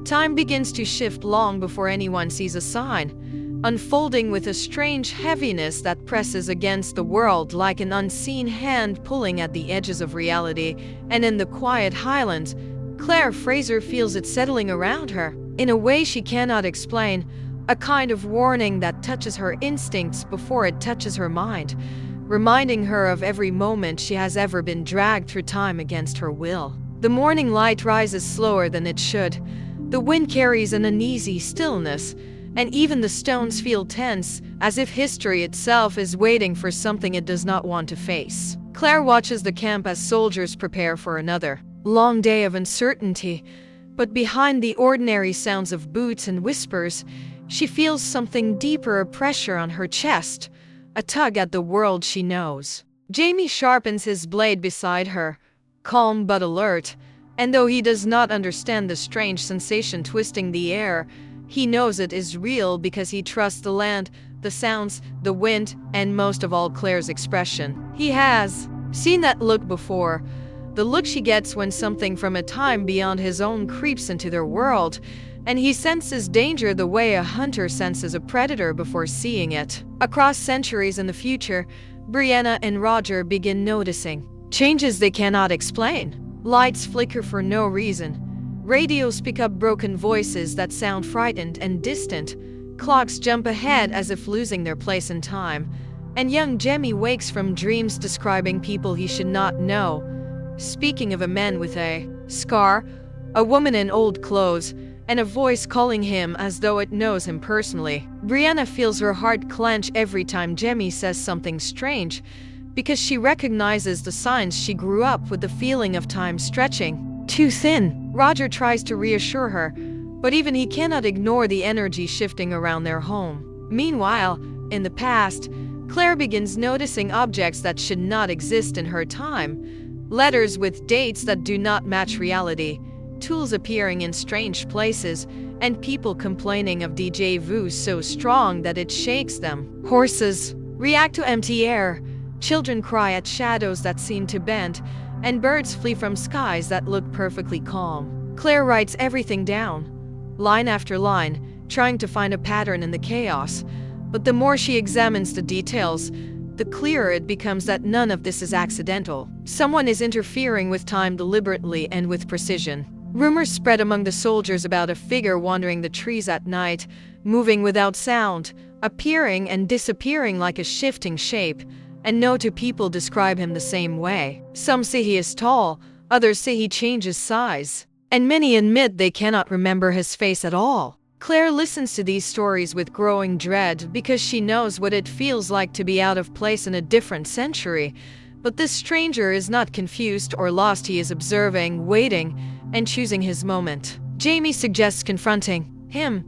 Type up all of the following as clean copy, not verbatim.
Time begins to shift long before anyone sees a sign, unfolding with a strange heaviness that presses against the world like an unseen hand pulling at the edges of reality. And in the quiet highlands, Fraser feels it settling around her, in a way she cannot explain, a kind of warning that touches her instincts before it touches her mind, reminding her of every moment she has ever been dragged through time against her will. The morning light rises slower than it should. The wind carries an uneasy stillness, and even the stones feel tense, as if history itself is waiting for something it does not want to face. Claire watches the camp as soldiers prepare for another long day of uncertainty, but behind the ordinary sounds of boots and whispers, she feels something deeper, a pressure on her chest, a tug at the world she knows. Jamie sharpens his blade beside her, calm but alert, and though he does not understand the strange sensation twisting the air, he knows it is real because he trusts the land, the sounds, the wind, and most of all Claire's expression. He has seen that look before, the look she gets when something from a time beyond his own creeps into their world, and he senses danger the way a hunter senses a predator before seeing it. Across centuries in the future, Brianna and Roger begin noticing changes they cannot explain. Lights flicker for no reason. Radios pick up broken voices that sound frightened and distant. Clocks jump ahead as if losing their place in time. And young Jemmy wakes from dreams describing people he should not know. Speaking of a man with a scar, a woman in old clothes, and a voice calling him as though it knows him personally. Brianna feels her heart clench every time Jemmy says something strange, because she recognizes the signs she grew up with, the feeling of time stretching too thin. Roger tries to reassure her, but even he cannot ignore the energy shifting around their home. Meanwhile, in the past, Claire begins noticing objects that should not exist in her time. Letters with dates that do not match reality, tools appearing in strange places, and people complaining of déjà vu so strong that it shakes them. Horses react to empty air, children cry at shadows that seem to bend, and birds flee from skies that look perfectly calm. Claire writes everything down, line after line, trying to find a pattern in the chaos. But the more she examines the details, the clearer it becomes that none of this is accidental. Someone is interfering with time deliberately and with precision. Rumors spread among the soldiers about a figure wandering the trees at night, moving without sound, appearing and disappearing like a shifting shape, and no two people describe him the same way. Some say he is tall, others say he changes size, and many admit they cannot remember his face at all. Claire listens to these stories with growing dread because she knows what it feels like to be out of place in a different century. But this stranger is not confused or lost. He is observing, waiting, and choosing his moment. Jamie suggests confronting him,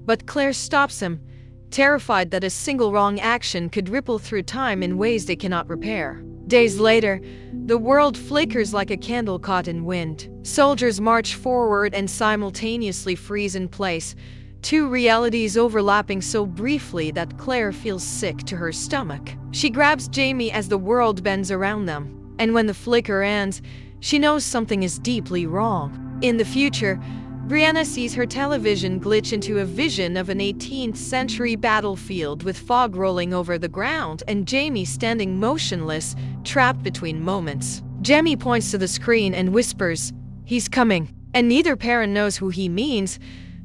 but Claire stops him, terrified that a single wrong action could ripple through time in ways they cannot repair. Days later, the world flickers like a candle caught in wind. Soldiers march forward and simultaneously freeze in place, two realities overlapping so briefly that Claire feels sick to her stomach. She grabs Jamie as the world bends around them, and when the flicker ends, she knows something is deeply wrong. In the future, Brianna sees her television glitch into a vision of an 18th century battlefield with fog rolling over the ground and Jamie standing motionless, trapped between moments. Jamie points to the screen and whispers, "He's coming," and neither parent knows who he means,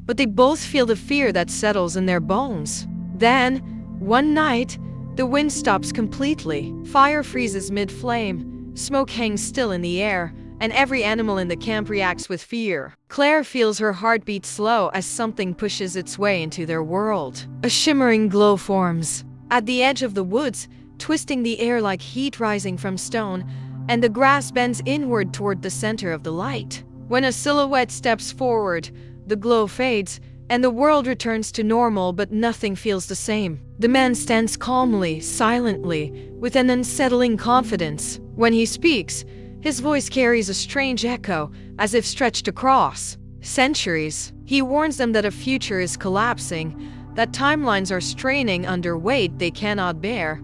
but they both feel the fear that settles in their bones. Then, one night, the wind stops completely. Fire freezes mid-flame, smoke hangs still in the air, and every animal in the camp reacts with fear. Claire feels her heartbeat slow as something pushes its way into their world. A shimmering glow forms at the edge of the woods, twisting the air like heat rising from stone, and the grass bends inward toward the center of the light. When a silhouette steps forward, the glow fades, and the world returns to normal, but nothing feels the same. The man stands calmly, silently, with an unsettling confidence. When he speaks, his voice carries a strange echo, as if stretched across centuries. He warns them that a future is collapsing, that timelines are straining under weight they cannot bear,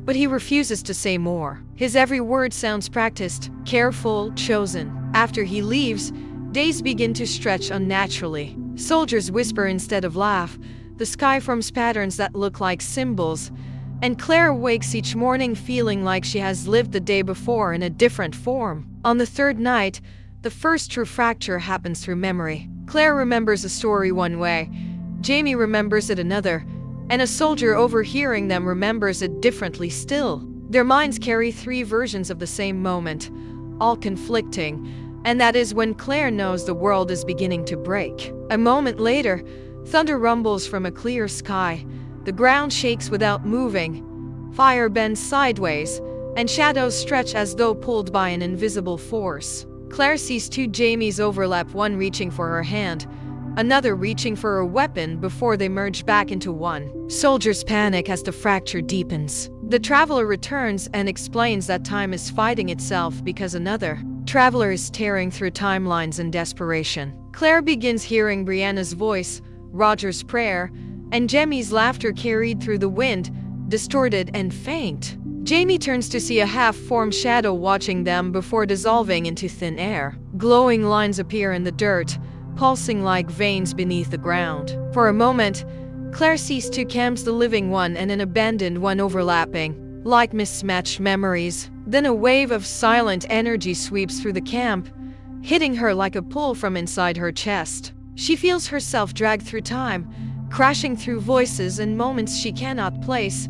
but he refuses to say more. His every word sounds practiced, careful, chosen. After he leaves, days begin to stretch unnaturally. Soldiers whisper instead of laugh. The sky forms patterns that look like symbols. And Claire wakes each morning feeling like she has lived the day before in a different form. On the third night, the first true fracture happens through memory. Claire remembers a story one way, Jamie remembers it another, and a soldier overhearing them remembers it differently still. Their minds carry three versions of the same moment, all conflicting, and that is when Claire knows the world is beginning to break. A moment later, thunder rumbles from a clear sky. The ground shakes without moving. Fire bends sideways, and shadows stretch as though pulled by an invisible force. Claire sees two Jamies overlap, one reaching for her hand, another reaching for a weapon before they merge back into one. Soldiers panic as the fracture deepens. The traveler returns and explains that time is fighting itself because another traveler is tearing through timelines in desperation. Claire begins hearing Brianna's voice, Roger's prayer, and Jamie's laughter carried through the wind, distorted and faint. Jamie turns to see a half-formed shadow watching them before dissolving into thin air. Glowing lines appear in the dirt, pulsing like veins beneath the ground. For a moment, Claire sees two camps, the living one and an abandoned one overlapping, like mismatched memories. Then a wave of silent energy sweeps through the camp, hitting her like a pull from inside her chest. She feels herself dragged through time, crashing through voices and moments she cannot place,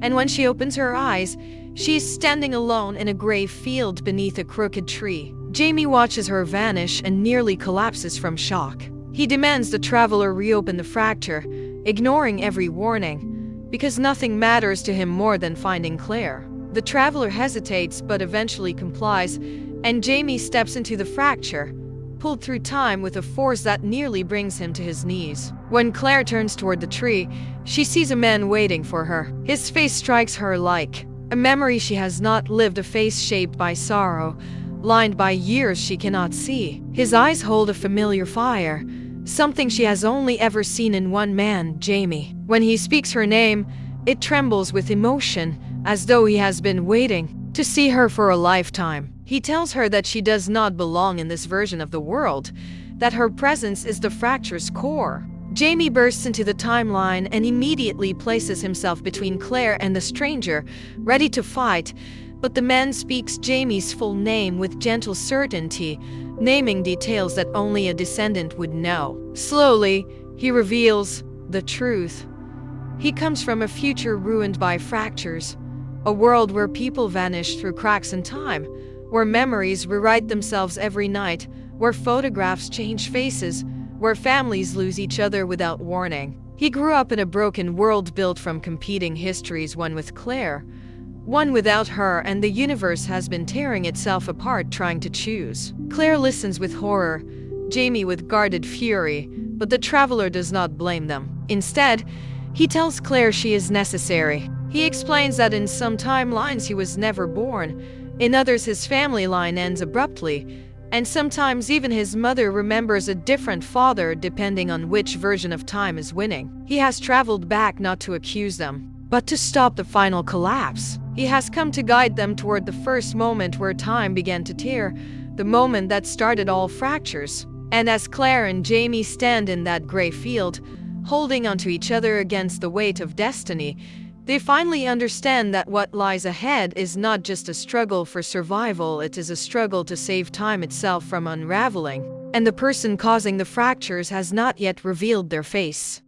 and when she opens her eyes, she is standing alone in a gray field beneath a crooked tree. Jamie watches her vanish and nearly collapses from shock. He demands the traveler reopen the fracture, ignoring every warning, because nothing matters to him more than finding Claire. The traveler hesitates but eventually complies, and Jamie steps into the fracture, pulled through time with a force that nearly brings him to his knees. When Claire turns toward the tree, she sees a man waiting for her. His face strikes her like a memory she has not lived, a face shaped by sorrow, lined by years she cannot see. His eyes hold a familiar fire, something she has only ever seen in one man, Jamie. When he speaks her name, it trembles with emotion, as though he has been waiting to see her for a lifetime. He tells her that she does not belong in this version of the world, that her presence is the fracture's core. Jamie bursts into the timeline and immediately places himself between Claire and the stranger, ready to fight, but the man speaks Jamie's full name with gentle certainty, naming details that only a descendant would know. Slowly, he reveals the truth. He comes from a future ruined by fractures, a world where people vanish through cracks in time, where memories rewrite themselves every night, where photographs change faces, where families lose each other without warning. He grew up in a broken world built from competing histories, one with Claire, one without her, and the universe has been tearing itself apart trying to choose. Claire listens with horror, Jamie with guarded fury, but the traveler does not blame them. Instead, he tells Claire she is necessary. He explains that in some timelines he was never born, in others his family line ends abruptly, and sometimes even his mother remembers a different father depending on which version of time is winning. He has traveled back not to accuse them, but to stop the final collapse. He has come to guide them toward the first moment where time began to tear, the moment that started all fractures. And as Claire and Jamie stand in that gray field, holding onto each other against the weight of destiny, they finally understand that what lies ahead is not just a struggle for survival, it is a struggle to save time itself from unraveling. And the person causing the fractures has not yet revealed their face.